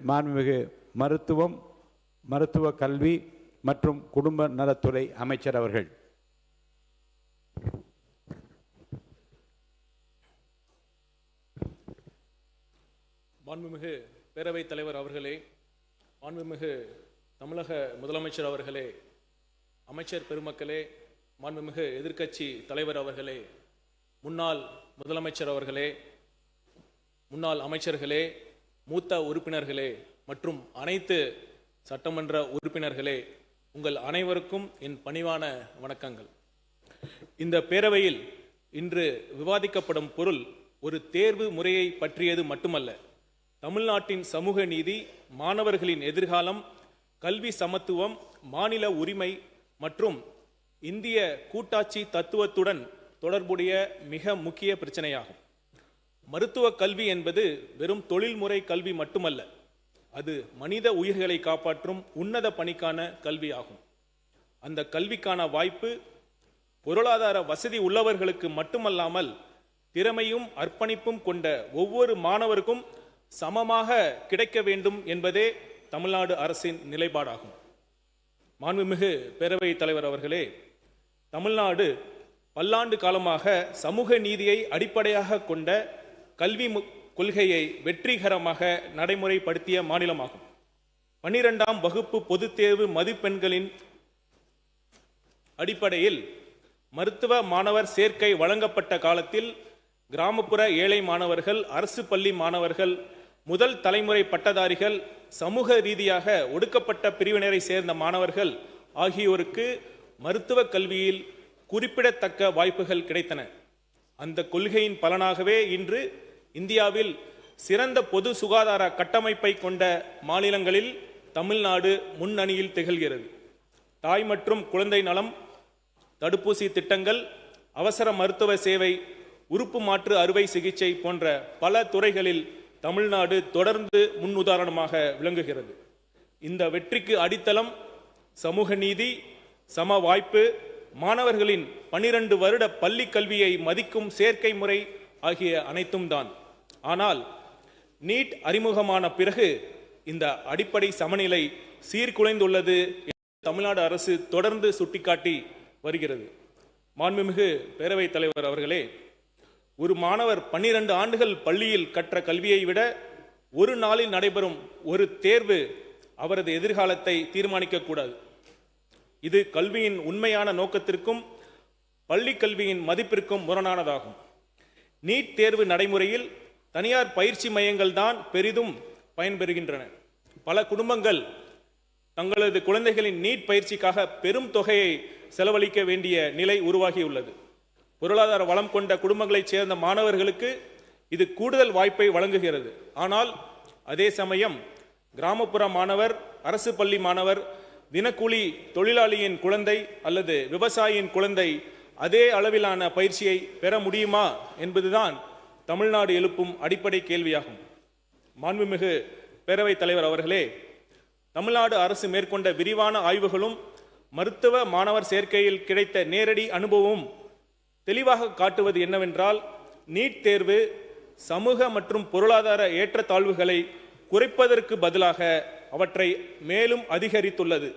மாண்புமிகு மருத்துவ கல்வி மற்றும் குடும்ப நலத்துறை அமைச்சர் அவர்கள். மாண்புமிகு பேரவைத் தலைவர் அவர்களே, மாண்புமிகு தமிழக முதலமைச்சர் அவர்களே, அமைச்சர் பெருமக்களே, மாண்புமிகு எதிர்க்கட்சி தலைவர் அவர்களே, முன்னாள் முதலமைச்சர் அவர்களே, முன்னாள் அமைச்சர்களே, மூத்த உறுப்பினர்களே மற்றும் அனைத்து சட்டமன்ற உறுப்பினர்களே, உங்கள் அனைவருக்கும் என் பணிவான வணக்கங்கள். இந்த பேரவையில் இன்று விவாதிக்கப்படும் பொருள் ஒரு தேர்வு முறையை பற்றியது மட்டுமல்ல. தமிழ்நாட்டின் சமூக நீதி, மாணவர்களின் எதிர்காலம், கல்வி சமத்துவம், மாநில உரிமை மற்றும் இந்திய கூட்டாட்சி தத்துவத்துடன் தொடர்புடைய மிக முக்கிய பிரச்சனையாகும். மருத்துவ கல்வி என்பது வெறும் தொழில்முறை கல்வி மட்டுமல்ல, அது மனித உயிர்களை காப்பாற்றும் உன்னத பணிக்கான கல்வி ஆகும். அந்த கல்விக்கான வாய்ப்பு பொருளாதார வசதி உள்ளவர்களுக்கு மட்டுமல்லாமல் திறமையும் அர்ப்பணிப்பும் கொண்ட ஒவ்வொரு மாணவருக்கும் சமமாக கிடைக்க வேண்டும் என்பதே தமிழ்நாடு அரசின் நிலைப்பாடாகும். மாண்புமிகு பேரவைத் தலைவர் அவர்களே, தமிழ்நாடு பல்லாண்டு காலமாக சமூக நீதியை அடிப்படையாக கொண்ட கல்வி கொள்கையை வெற்றிகரமாக நடைமுறைப்படுத்திய மாநிலமாகும். 12ஆம் வகுப்பு பொதுத் தேர்வு மதிப்பெண்களின் அடிப்படையில் மருத்துவ மாணவர் சேர்க்கை வழங்கப்பட்ட காலத்தில் கிராமப்புற ஏழை மாணவர்கள், அரசு பள்ளி மாணவர்கள், முதல் தலைமுறை பட்டதாரிகள், சமூக ரீதியாக ஒடுக்கப்பட்ட பிரிவினரை சேர்ந்த மாணவர்கள் ஆகியோருக்கு மருத்துவ கல்வியில் குறிப்பிடத்தக்க வாய்ப்புகள் கிடைத்தன. அந்த கொள்கையின் பலனாகவே இன்று இந்தியாவில் சிறந்த பொது சுகாதார கட்டமைப்பை கொண்ட மாநிலங்களில் தமிழ்நாடு முன்னணியில் திகழ்கிறது. தாய் மற்றும் குழந்தை நலம், தடுப்பூசி திட்டங்கள், அவசர மருத்துவ சேவை, உறுப்பு மாற்று அறுவை சிகிச்சை போன்ற பல துறைகளில் தமிழ்நாடு தொடர்ந்து முன்னுதாரணமாக விளங்குகிறது. இந்த வெற்றிக்கு அடித்தளம் சமூக நீதி, சம வாய்ப்பு, மாணவர்களின் 12 வருட பள்ளி கல்வியை மதிக்கும் சேர்க்கை முறை ஆகிய அனைத்தும் தான். ஆனால் நீட் அறிமுகமான பிறகு இந்த அடிப்படை சமநிலை சீர்குலைந்துள்ளது என்று தமிழ்நாடு அரசு தொடர்ந்து சுட்டிக்காட்டி வருகிறது. மாண்புமிகு பேரவைத் தலைவர் அவர்களே, ஒரு மாணவர் 12 ஆண்டுகள் பள்ளியில் கற்ற கல்வியை விட ஒரு நாளில் நடைபெறும் ஒரு தேர்வு அவரது எதிர்காலத்தை தீர்மானிக்கக்கூடாது. இது கல்வியின் உண்மையான நோக்கத்திற்கும் பள்ளி கல்வியின் மதிப்பிற்கும் முரணானதாகும். நீட் தேர்வு நடைமுறையில் தனியார் பயிற்சி மையங்கள் தான் பெரிதும் பயன்பெறுகின்றன. பல குடும்பங்கள் தங்களது குழந்தைகளின் நீட் பயிற்சிக்காக பெரும் தொகையை செலவழிக்க வேண்டிய நிலை உருவாகியுள்ளது. பொருளாதார வளம் கொண்ட குடும்பங்களைச் சேர்ந்த மாணவர்களுக்கு இது கூடுதல் வாய்ப்பை வழங்குகிறது. ஆனால் அதே சமயம் கிராமப்புற மாணவர், அரசு பள்ளி மாணவர், தினக்கூலி தொழிலாளியின் குழந்தை அல்லது விவசாயியின் குழந்தை அதே அளவிலான பயிற்சியை பெற முடியுமா என்பதுதான் தமிழ்நாடு எழுப்பும் அடிப்படை கேள்வியாகும். மாண்புமிகு பேரவைத் தலைவர் அவர்களே, தமிழ்நாடு அரசு மேற்கொண்ட விரிவான ஆய்வுகளும் மருத்துவ மாணவர் சேர்க்கையில் கிடைத்த நேரடி அனுபவமும் தெளிவாக காட்டுவது என்னவென்றால், நீட் தேர்வு சமூக மற்றும் பொருளாதார ஏற்றத்தாழ்வுகளை குறைப்பதற்கு பதிலாக அவற்றை மேலும் அதிகரித்துள்ளது.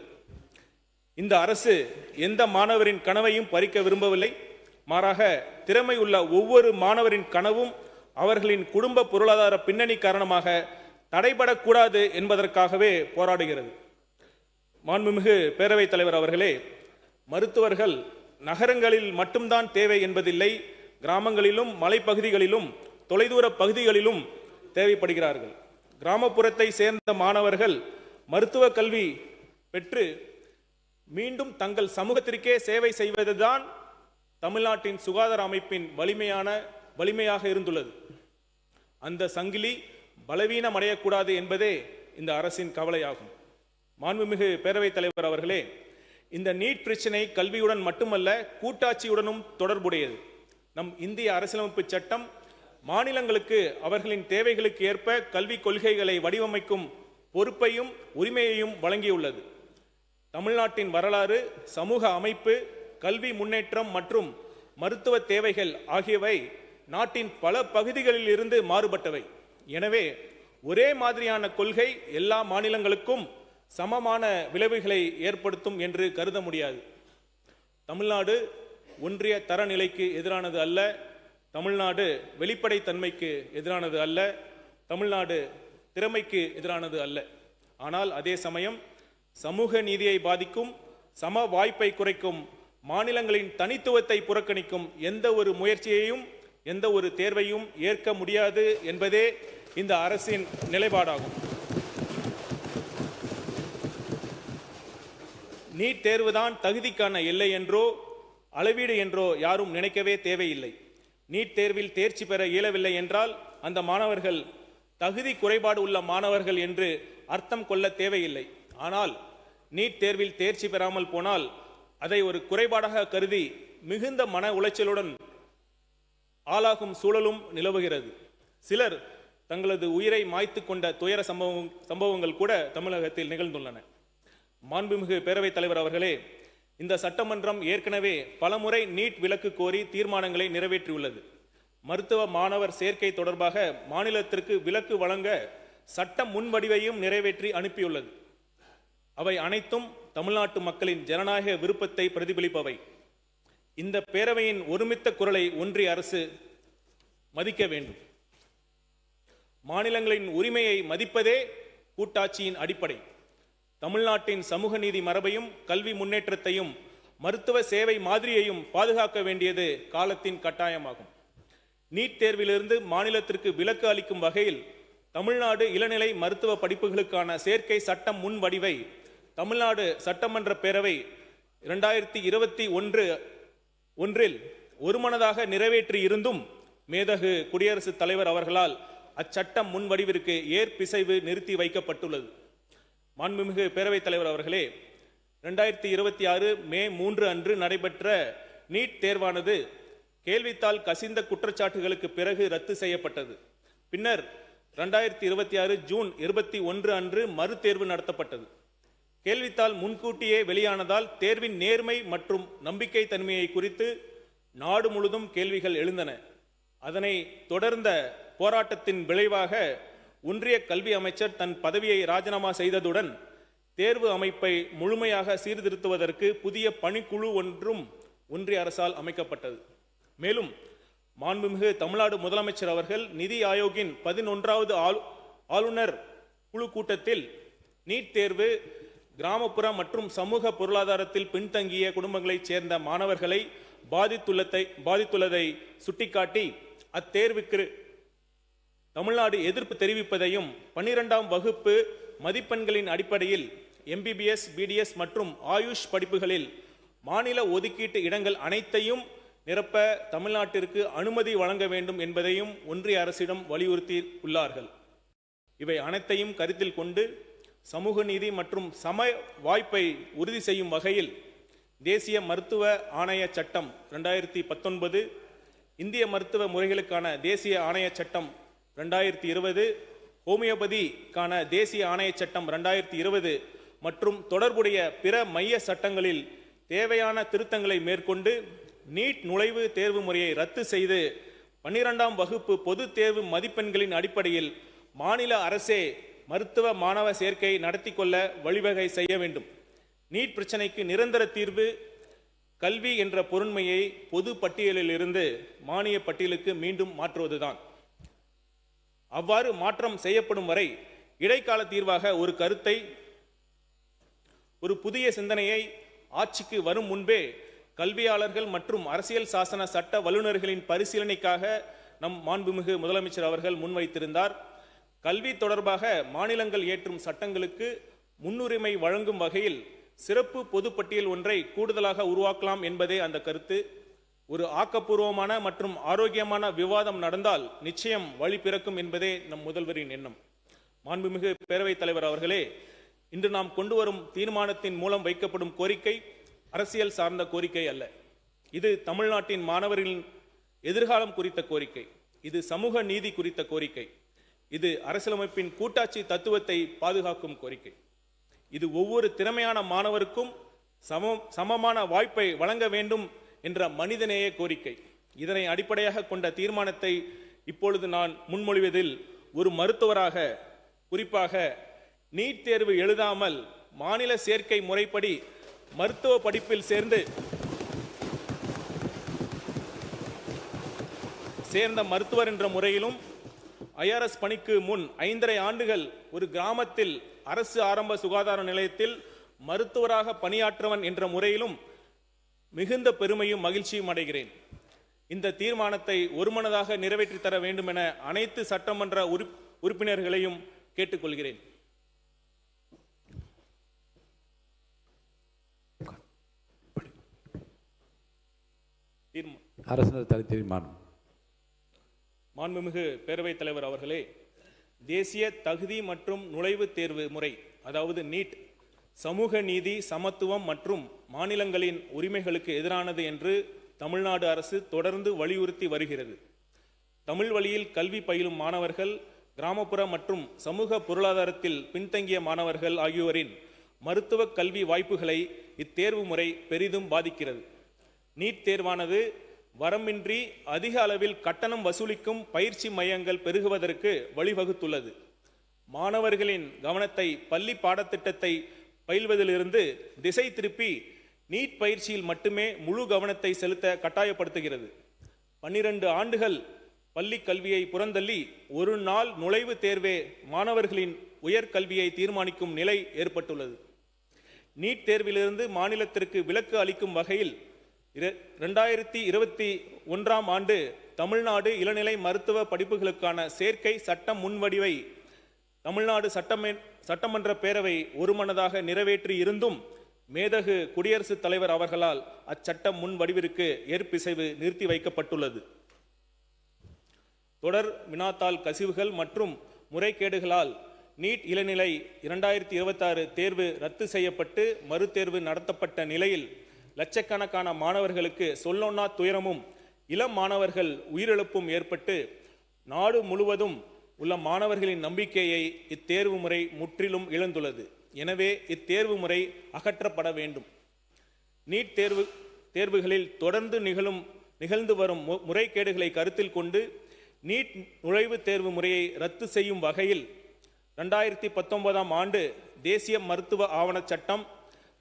இந்த அரசு எந்த மாணவரின் கனவையும் பறிக்க விரும்பவில்லை. மாறாக திறமை உள்ள ஒவ்வொரு மாணவரின் கனவும் அவர்களின் குடும்ப பொருளாதார பின்னணி காரணமாக தடைபடக்கூடாது என்பதற்காகவே போராடுகிறது. மாண்புமிகு பேரவைத் தலைவர் அவர்களே, மருத்துவர்கள் நகரங்களில் மட்டும்தான் தேவை என்பதில்லை. கிராமங்களிலும் மலைப்பகுதிகளிலும் தொலைதூர பகுதிகளிலும் தேவைப்படுகிறார்கள். கிராமப்புறத்தை சேர்ந்த மாணவர்கள் மருத்துவ கல்வி பெற்று மீண்டும் தங்கள் சமூகத்திற்கே சேவை செய்வதுதான் தமிழ்நாட்டின் சுகாதார அமைப்பின் வலிமையாக இருந்துள்ளது. அந்த சங்கிலி பலவீனமடையக்கூடாது என்பதே இந்த அரசின் கவலையாகும். மாண்புமிகு பேரவைத் தலைவர் அவர்களே, இந்த நீட் பிரச்சனை கல்வியுடன் மட்டுமல்ல, கூட்டாட்சியுடனும் தொடர்புடையது. நம் இந்திய அரசியலமைப்பு சட்டம் மாநிலங்களுக்கு அவர்களின் தேவைகளுக்கு ஏற்ப கல்விக் கொள்கைகளை வடிவமைக்கும் பொறுப்பையும் உரிமையையும் வழங்கியுள்ளது. தமிழ்நாட்டின் வரலாறு, சமூக அமைப்பு, கல்வி முன்னேற்றம் மற்றும் மருத்துவ தேவைகள் ஆகியவை நாட்டின் பல பகுதிகளில் இருந்து மாறுபட்டவை. எனவே ஒரே மாதிரியான கொள்கை எல்லா மாநிலங்களுக்கும் சமமான விளைவுகளை ஏற்படுத்தும் என்று கருத முடியாது. தமிழ்நாடு ஒன்றிய தரநிலைக்கு எதிரானது அல்ல. தமிழ்நாடு வெளிப்படைத்தன்மைக்கு எதிரானது அல்ல. தமிழ்நாடு திறமைக்கு எதிரானது அல்ல. ஆனால் அதே சமயம் சமூக நீதியை பாதிக்கும், சம வாய்ப்பை குறைக்கும், மாநிலங்களின் தனித்துவத்தை புறக்கணிக்கும் எந்த ஒரு முயற்சியையும் எந்த ஒரு தேர்வையும் ஏற்க முடியாது என்பதே இந்த அரசின் நிலைப்பாடாகும். நீட் தேர்வுதான் தகுதிக்கான எல்லை என்றோ அளவீடு என்றோ யாரும் நினைக்கவே தேவையில்லை. நீட் தேர்வில் தேர்ச்சி பெற இயலவில்லை என்றால் அந்த மாணவர்கள் தகுதி குறைபாடு உள்ள மாணவர்கள் என்று அர்த்தம் கொள்ள தேவையில்லை. ஆனால் நீட் தேர்வில் தேர்ச்சி பெறாமல் போனால் அதை ஒரு குறைபாடாக கருதி மிகுந்த மன உளைச்சலுடன் ஆளாகும் சூழலும் நிலவுகிறது. சிலர் தங்களது உயிரை மாய்த்து கொண்ட துயர சம்பவங்கள் கூட தமிழகத்தில் நிகழ்ந்துள்ளன. மாண்புமிகு பேரவைத் தலைவர் அவர்களே, இந்த சட்டமன்றம் ஏற்கனவே பலமுறை நீட் விலக்கு கோரி தீர்மானங்களை நிறைவேற்றியுள்ளது. மருத்துவ மாணவர் சேர்க்கை தொடர்பாக மாநிலத்திற்கு விலக்கு வழங்க சட்ட முன்வடிவையும் நிறைவேற்றி அனுப்பியுள்ளது. அவை அனைத்தும் தமிழ்நாட்டு மக்களின் ஜனநாயக விருப்பத்தை பிரதிபலிப்பவை. இந்த பேரவையின் ஒருமித்த குரலை ஒன்றிய அரசு மதிக்க வேண்டும். மாநிலங்களின் உரிமையை மதிப்பதே கூட்டாட்சியின் அடிப்படை. தமிழ்நாட்டின் சமூக நீதி மரபையும் கல்வி முன்னேற்றத்தையும் மருத்துவ சேவை மாதிரியையும் பாதுகாக்க வேண்டியது காலத்தின் கட்டாயமாகும். நீட் தேர்விலிருந்து மாநிலத்திற்கு விலக்கு அளிக்கும் வகையில் தமிழ்நாடு இளநிலை மருத்துவ படிப்புகளுக்கான சேர்க்கை சட்டம் முன் வடிவை தமிழ்நாடு சட்டமன்ற பேரவை 2021 ஒருமனதாக நிறைவேற்றி இருந்தும் மேதகு குடியரசுத் தலைவர் அவர்களால் அச்சட்டம் முன் வடிவிற்கு ஏற்பிசைவு நிறுத்தி வைக்கப்பட்டுள்ளது. மாண்புமிகு பேரவைத் தலைவர் அவர்களே, 2026 மே 3 அன்று நடைபெற்ற நீட் தேர்வானது கேள்வித்தாள் கசிந்த குற்றச்சாட்டுகளுக்கு பிறகு ரத்து செய்யப்பட்டது. பின்னர் 2026 ஜூன் 21 அன்று மறுதேர்வு நடத்தப்பட்டது. கேள்வித்தாள் முன்கூட்டியே வெளியானதால் தேர்வின் நேர்மை மற்றும் நம்பிக்கை தன்மையை குறித்து நாடு முழுதும் கேள்விகள் எழுந்தன. அதனை தொடர்ந்த போராட்டத்தின் விளைவாக ஒன்றிய கல்வி அமைச்சர் தன் பதவியை ராஜினாமா செய்ததுடன் தேர்வு அமைப்பை முழுமையாக சீர்திருத்துவதற்கு புதிய பணிக்குழு ஒன்றும் ஒன்றிய அரசால் அமைக்கப்பட்டது. மேலும் மாண்புமிகு தமிழ்நாடு முதலமைச்சர் அவர்கள் நிதி ஆயோக்கின் 11வது ஆளுநர் குழு கூட்டத்தில் நீட் தேர்வு கிராமப்புற மற்றும் சமூக பொருளாதாரத்தில் பின்தங்கிய குடும்பங்களைச் சேர்ந்த மாணவர்களை பாதித்துள்ளதை சுட்டிக்காட்டி அத்தேர்வுக்கு தமிழ்நாடு எதிர்ப்பு தெரிவிப்பதையும் 12ஆம் வகுப்பு மதிப்பெண்களின் அடிப்படையில் MBBS, BDS மற்றும் ஆயுஷ் படிப்புகளில் மாநில ஒதுக்கீட்டு இடங்கள் அனைத்தையும் நிரப்ப தமிழ்நாட்டிற்கு அனுமதி வழங்க வேண்டும் என்பதையும் ஒன்றிய அரசிடம் வலியுறுத்தி உள்ளார்கள். இவை அனைத்தையும் கருத்தில் கொண்டு சமூக நீதி மற்றும் சம வாய்ப்பை உறுதி செய்யும் வகையில் தேசிய மருத்துவ ஆணைய சட்டம் 2019, இந்திய மருத்துவ முறைகளுக்கான தேசிய ஆணைய சட்டம் 2020, ஹோமியோபதிக்கான தேசிய ஆணைய சட்டம் 2020 மற்றும் தொடர்புடைய பிற மைய சட்டங்களில் தேவையான திருத்தங்களை மேற்கொண்டு நீட் நுழைவு தேர்வு முறையை ரத்து செய்து 12ஆம் வகுப்பு பொது தேர்வு மதிப்பெண்களின் அடிப்படையில் மாநில அரசே மருத்துவ மாணவ சேர்க்கை நடத்தி கொள்ள வழிவகை செய்ய வேண்டும். நீட் பிரச்சனைக்கு நிரந்தர தீர்வு கல்வி என்ற பொருண்மையை பொது பட்டியலில் இருந்து மானிய பட்டியலுக்கு மீண்டும் மாற்றுவதுதான். அவ்வாறு மாற்றம் செய்யப்படும் வரை இடைக்கால தீர்வாக ஒரு கருத்தை, ஒரு புதிய சிந்தனையை ஆட்சிக்கு வரும் முன்பே கல்வியாளர்கள் மற்றும் அரசியல் சாசன சட்ட வல்லுநர்களின் பரிசீலனைக்காக நம் மாண்புமிகு முதலமைச்சர் அவர்கள் முன்வைத்திருந்தார். கல்வி தொடர்பாக மாநிலங்கள் ஏற்றும் சட்டங்களுக்கு முன்னுரிமை வழங்கும் வகையில் சிறப்பு பொதுப்பட்டியல் ஒன்றை கூடுதலாக உருவாக்கலாம் என்பதே அந்த கருத்து. ஒரு ஆக்கப்பூர்வமான மற்றும் ஆரோக்கியமான விவாதம் நடந்தால் நிச்சயம் வழி பிறக்கும் என்பதே நம் முதல்வரின் எண்ணம். மாண்புமிகு பேரவைத் தலைவர் அவர்களே, இன்று நாம் கொண்டு வரும் தீர்மானத்தின் மூலம் வைக்கப்படும் கோரிக்கை அரசியல் சார்ந்த கோரிக்கை அல்ல. இது தமிழ்நாட்டின் மாணவர்களின் எதிர்காலம் குறித்த கோரிக்கை. இது சமூக நீதி குறித்த கோரிக்கை. இது அரசியலமைப்பின் கூட்டாட்சி தத்துவத்தை பாதுகாக்கும் கோரிக்கை. இது ஒவ்வொரு திறமையான மாணவருக்கும் சமமான வாய்ப்பை வழங்க வேண்டும் என்ற மனிதநேய கோரிக்கை. இதனை அடிப்படையாக கொண்ட தீர்மானத்தை இப்பொழுது நான் முன்மொழிவதில் ஒரு மருத்துவராக குறிப்பாக நீட் தேர்வு எழுதாமல் மாநில சேர்க்கை முறைப்படி மருத்துவ படிப்பில் சேர்ந்த மருத்துவர் என்ற முறையிலும் ஐஆர்எஸ் பணிக்கு முன் 5.5 ஆண்டுகள் ஒரு கிராமத்தில் அரசு ஆரம்ப சுகாதார நிலையத்தில் மருத்துவராக பணியாற்றவன் என்ற முறையிலும் மிகுந்த பெருமையும் மகிழ்ச்சியும் அடைகிறேன். இந்த தீர்மானத்தை ஒருமனதாக நிறைவேற்றி தர வேண்டும் என அனைத்து சட்டமன்ற உறுப்பினர்களையும் கேட்டுக்கொள்கிறேன். அரசு தீர்மானம். மாண்புமிகு பேரவைத் தலைவர் அவர்களே, தேசிய தகுதி மற்றும் நுழைவுத் தேர்வு முறை அதாவது நீட் சமூக நீதி, சமத்துவம் மற்றும் மாநிலங்களின் உரிமைகளுக்கு எதிரானது என்று தமிழ்நாடு அரசு தொடர்ந்து வலியுறுத்தி வருகிறது. தமிழ் வழியில் கல்வி பயிலும் மாணவர்கள், கிராமப்புற மற்றும் சமூக பொருளாதாரத்தில் பின்தங்கிய மாணவர்கள் ஆகியோரின் மருத்துவ கல்வி வாய்ப்புகளை இத்தேர்வு முறை பெரிதும் பாதிக்கிறது. நீட் தேர்வானது வரம்பின்றி அதிக அளவில் கட்டணம் வசூலிக்கும் பயிற்சி மையங்கள் பெருகுவதற்கு வழிவகுத்துள்ளது. மாணவர்களின் கவனத்தை பள்ளி பாடத்திட்டத்தை பயில்வதிலிருந்து திசை திருப்பி நீட் பயிற்சியில் மட்டுமே முழு கவனத்தை செலுத்த கட்டாயப்படுத்துகிறது. 12 ஆண்டுகள் பள்ளி கல்வியை புறந்தள்ளி ஒரு நாள் நுழைவுத் தேர்வே மாணவர்களின் உயர்கல்வியை தீர்மானிக்கும் நிலை ஏற்பட்டுள்ளது. நீட் தேர்விலிருந்து மாநிலத்திற்கு விலக்கு அளிக்கும் வகையில் 2021ஆம் ஆண்டு தமிழ்நாடு இளநிலை மருத்துவ படிப்புகளுக்கான சேர்க்கை சட்ட முன்வடிவை தமிழ்நாடு சட்டமன்ற பேரவை ஒருமனதாக நிறைவேற்றி இருந்தும் மேதகு குடியரசுத் தலைவர் அவர்களால் அச்சட்ட முன்வடிவிற்கு ஏற்பிசைவு நிறுத்தி வைக்கப்பட்டுள்ளது. தொடர் வினாத்தாள் கசிவுகள் மற்றும் முறைகேடுகளால் நீட் இளநிலை 2026 தேர்வு ரத்து செய்யப்பட்டு மறுதேர்வு நடத்தப்பட்ட நிலையில் லட்சக்கணக்கான மாணவர்களுக்கு சொல்லொன்னா துயரமும் இளம் மாணவர்கள் உயிரிழப்பும் ஏற்பட்டு நாடு முழுவதும் உள்ள மாணவர்களின் நம்பிக்கையை இத்தேர்வு முறை முற்றிலும் இழந்துள்ளது. எனவே இத்தேர்வு முறை அகற்றப்பட வேண்டும். நீட் தேர்வுகளில் தொடர்ந்து நிகழ்ந்து வரும் முறைகேடுகளை கருத்தில் கொண்டு நீட் நுழைவுத் தேர்வு முறையை ரத்து செய்யும் வகையில் 2019ஆம் ஆண்டு தேசிய மருத்துவ ஆவணச் சட்டம்,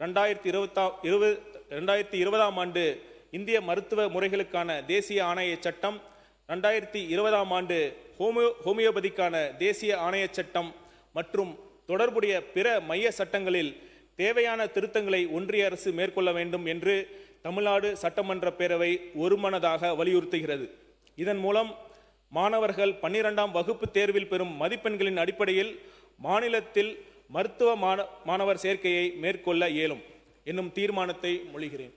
2020ஆம் ஆண்டு இந்திய மருத்துவ முறைகளுக்கான தேசிய ஆணைய சட்டம், 2020ஆம் ஆண்டு ஹோமியோபதிக்கான தேசிய ஆணைய சட்டம் மற்றும் தொடர்புடைய பிற மைய சட்டங்களில் தேவையான திருத்தங்களை ஒன்றிய அரசு மேற்கொள்ள வேண்டும் என்று தமிழ்நாடு சட்டமன்ற பேரவை ஒருமனதாக வலியுறுத்துகிறது. இதன் மூலம் மாணவர்கள் 12ஆம் வகுப்பு தேர்வில் பெறும் மதிப்பெண்களின் அடிப்படையில் மாநிலத்தில் மருத்துவ மாணவர் சேர்க்கையை மேற்கொள்ள இயலும் என்னும் தீர்மானத்தை மொழிகிறேன்.